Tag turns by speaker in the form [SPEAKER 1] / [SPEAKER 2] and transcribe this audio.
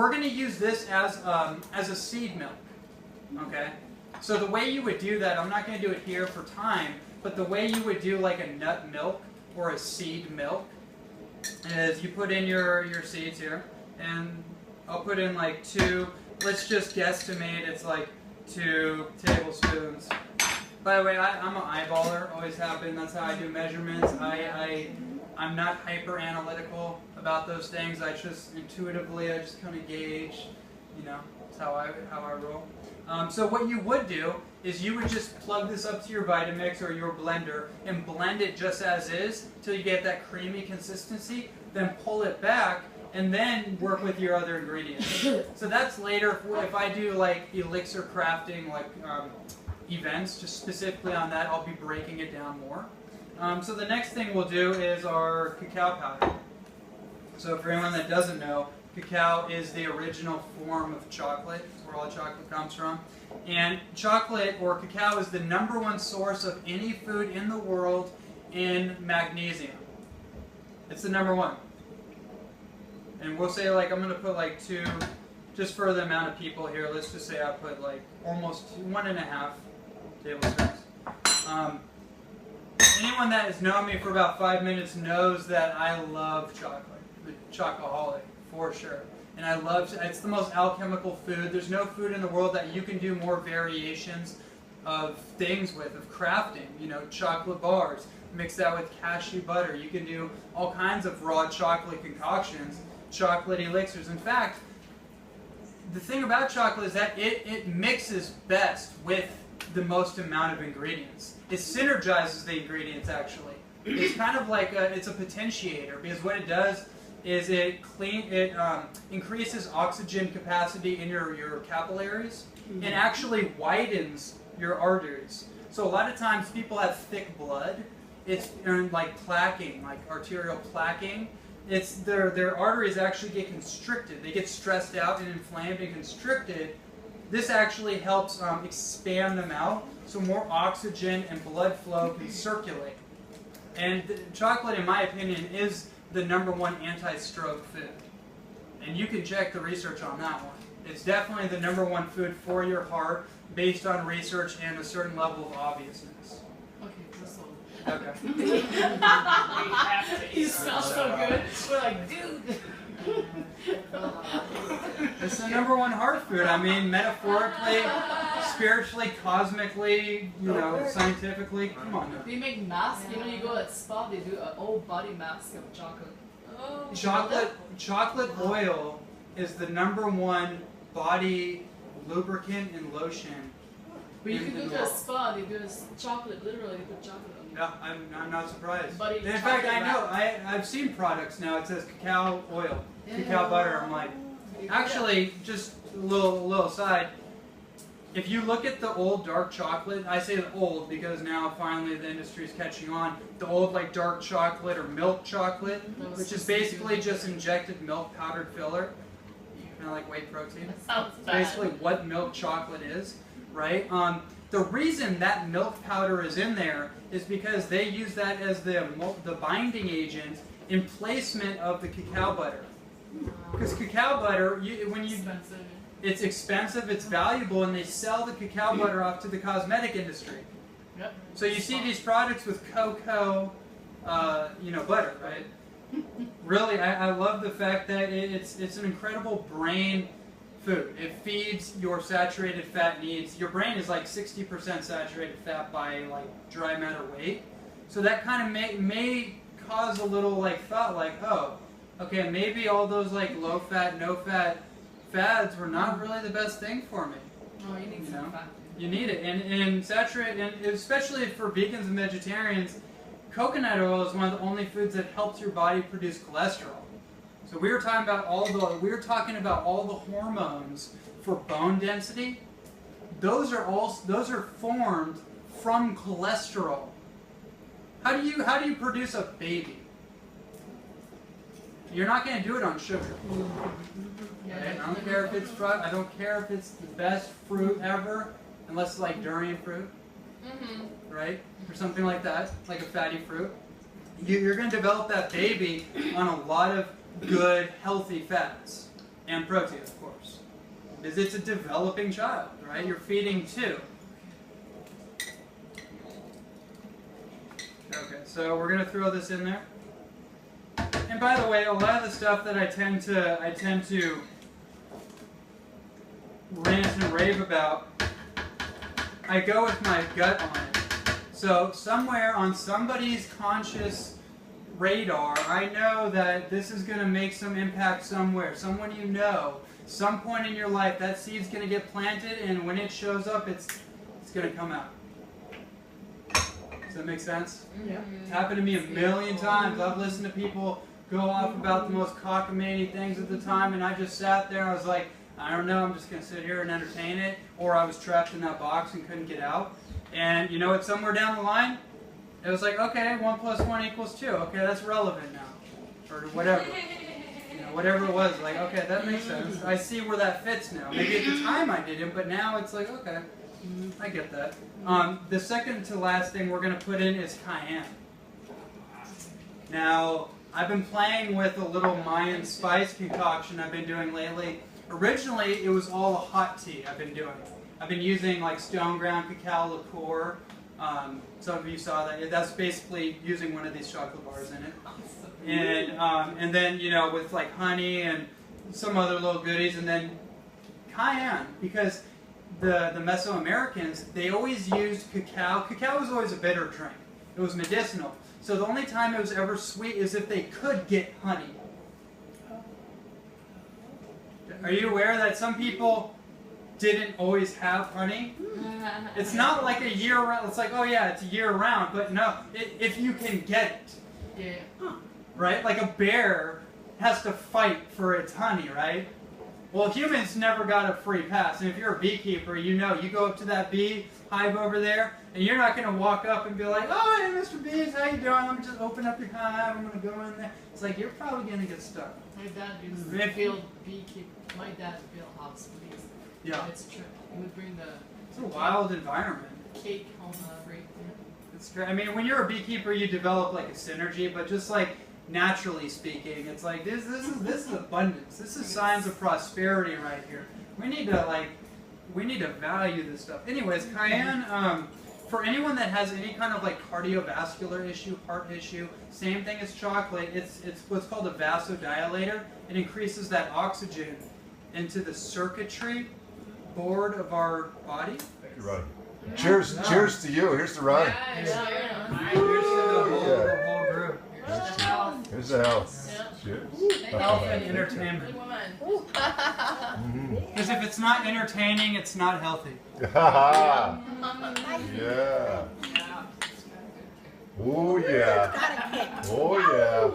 [SPEAKER 1] we're going to use this as a seed milk. Okay? So the way you would do that, I'm not going to do it here for time, but the way you would do like a nut milk or a seed milk is you put in your seeds here, and I'll put in like 2, let's just guesstimate it's like 2 tablespoons. By the way, I'm an eyeballer, always have been, that's how I do measurements. I'm not hyper analytical about those things. I just intuitively, I just kind of gauge, you know, that's how I roll. So what you would do is you would just plug this up to your Vitamix or your blender and blend it just as is till you get that creamy consistency, then pull it back and then work with your other ingredients. So that's later if I do like Elixir crafting, like events, just specifically on that, I'll be breaking it down more. So the next thing we'll do is our cacao powder. So for anyone that doesn't know, cacao is the original form of chocolate. It's where all chocolate comes from. And chocolate or cacao is the #1 source of any food in the world in magnesium. It's the #1. And we'll say like I'm going to put like 2, just for the amount of people here, let's just say I put like almost 1.5 tablespoons. Anyone that has known me for about 5 minutes knows that I love chocolate. The chocoholic, for sure. And I love, it's the most alchemical food. There's no food in the world that you can do more variations of things with, of crafting. You know, chocolate bars, mix that with cashew butter. You can do all kinds of raw chocolate concoctions, chocolate elixirs. In fact, the thing about chocolate is that it mixes best with the most amount of ingredients. It synergizes the ingredients, actually. It's kind of like it's a potentiator, because what it does is it increases oxygen capacity in your capillaries and actually widens your arteries. So a lot of times people have thick blood. It's like plaquing, like arterial plaquing. It's their arteries actually get constricted. They get stressed out and inflamed and constricted. This actually helps expand them out so more oxygen and blood flow can circulate. And chocolate, in my opinion, is the #1 anti-stroke food. And you can check the research on that one. It's definitely the #1 food for your heart based on research and a certain level of obviousness.
[SPEAKER 2] Okay, that's all.
[SPEAKER 1] Okay.
[SPEAKER 2] You smell so good. We're like, dude.
[SPEAKER 1] It's the #1 heart food. I mean, metaphorically, spiritually, cosmically, you know, scientifically. Come on now.
[SPEAKER 2] They make masks. You know, you go at spa, they do an whole body mask of chocolate. Oh,
[SPEAKER 1] Chocolate oil is the #1 body lubricant and lotion.
[SPEAKER 2] But you can go to a spa, they do chocolate, literally, they put chocolate on you.
[SPEAKER 1] Yeah, I'm not surprised.
[SPEAKER 2] Buddy,
[SPEAKER 1] in fact, I know, I've seen products now, it says cacao oil, cacao butter. I'm like, actually, just a little aside, if you look at the old dark chocolate, I say the old because now finally the industry is catching on, the old like dark chocolate or milk chocolate, which is basically just injected milk powdered filler, kind of like whey protein.
[SPEAKER 2] That sounds bad.
[SPEAKER 1] Basically what milk chocolate is, right? The reason that milk powder is in there is because they use that as the binding agent in placement of the cacao butter. Because cacao butter, it's expensive, it's valuable, and they sell the cacao butter off to the cosmetic industry.
[SPEAKER 2] Yep.
[SPEAKER 1] So you see these products with cocoa, butter, right? Really, I love the fact that it's an incredible brain food. It feeds your saturated fat needs. Your brain is like 60% saturated fat by like dry matter weight. So that kind of may cause a little like thought like, oh, okay, maybe all those like low fat, no fat fads were not really the best thing for me.
[SPEAKER 2] Oh, you need some fat.
[SPEAKER 1] You need it, and saturate, and especially for vegans and vegetarians, coconut oil is one of the only foods that helps your body produce cholesterol. So we were talking about all the hormones for bone density. Those are formed from cholesterol. How do you produce a baby? You're not going to do it on sugar. Okay? I don't care if it's fruit. I don't care if it's the best fruit ever, unless it's like durian fruit, right, or something like that, like a fatty fruit. You're going to develop that baby on a lot of good, healthy fats. And protein, of course. Because it's a developing child, right? You're feeding 2. Okay, so we're going to throw this in there. And by the way, a lot of the stuff that I tend to rant and rave about, I go with my gut on it. So somewhere on somebody's conscious radar, I know that this is going to make some impact somewhere. Someone you know, some point in your life, that seed's going to get planted, and when it shows up, it's going to come out. Does that make sense?
[SPEAKER 2] Yeah.
[SPEAKER 1] It's happened to me a million times. I've listened to people go off about the most cockamamie things at the time, and I just sat there and I was like, I don't know, I'm just going to sit here and entertain it. Or I was trapped in that box and couldn't get out. And you know what, somewhere down the line, it was like, okay, 1 + 1 = 2. Okay, that's relevant now. Or whatever. You know, whatever it was, like, okay, that makes sense. I see where that fits now. Maybe at the time I didn't, but now it's like, okay, I get that. The second to last thing we're going to put in is cayenne. Now, I've been playing with a little Mayan spice concoction I've been doing lately. Originally, it was all a hot tea I've been doing. I've been using like stone ground cacao liqueur. Some of you saw that. That's basically using one of these chocolate bars in it. And then, you know, with like honey and some other little goodies, and then cayenne, because the Mesoamericans, they always used cacao. Cacao was always a bitter drink. It was medicinal. So the only time it was ever sweet is if they could get honey. Are you aware that some people didn't always have honey? It's not like a year round. It's like, oh yeah, it's a year round. But no, if you can get it.
[SPEAKER 2] Yeah.
[SPEAKER 1] Right? Like a bear has to fight for its honey, right? Well, humans never got a free pass. And if you're a beekeeper, you know, you go up to that bee hive over there, and you're not going to walk up and be like, oh, hey, Mr. Bees, how you doing? Let me just open up your hive. I'm going to go in there. It's like, you're probably going to get stuck.
[SPEAKER 2] My dad used to build beekeeper. My dad built house bees.
[SPEAKER 1] Yeah.
[SPEAKER 2] It's true. He would bring the
[SPEAKER 1] It's a wild environment.
[SPEAKER 2] cake home free.
[SPEAKER 1] It's great. I mean, when you're a beekeeper, you develop like a synergy, but just like naturally speaking, it's like this is abundance. This is signs of prosperity right here. We need to value this stuff. Anyways, cayenne, for anyone that has any kind of like cardiovascular issue, heart issue, same thing as chocolate. It's what's called a vasodilator. It increases that oxygen into the circuitry board of our body.
[SPEAKER 3] Thank you, Ronnie. Cheers! Cheers to you. Here's to Ronnie.
[SPEAKER 1] Here's to the whole group.
[SPEAKER 3] Here's the health.
[SPEAKER 2] Yeah.
[SPEAKER 3] Cheers.
[SPEAKER 1] Health and entertainment.
[SPEAKER 2] Good woman.
[SPEAKER 1] Because if it's not entertaining, it's not healthy.
[SPEAKER 3] Yeah.
[SPEAKER 2] Yeah.
[SPEAKER 3] Oh yeah. Oh yeah.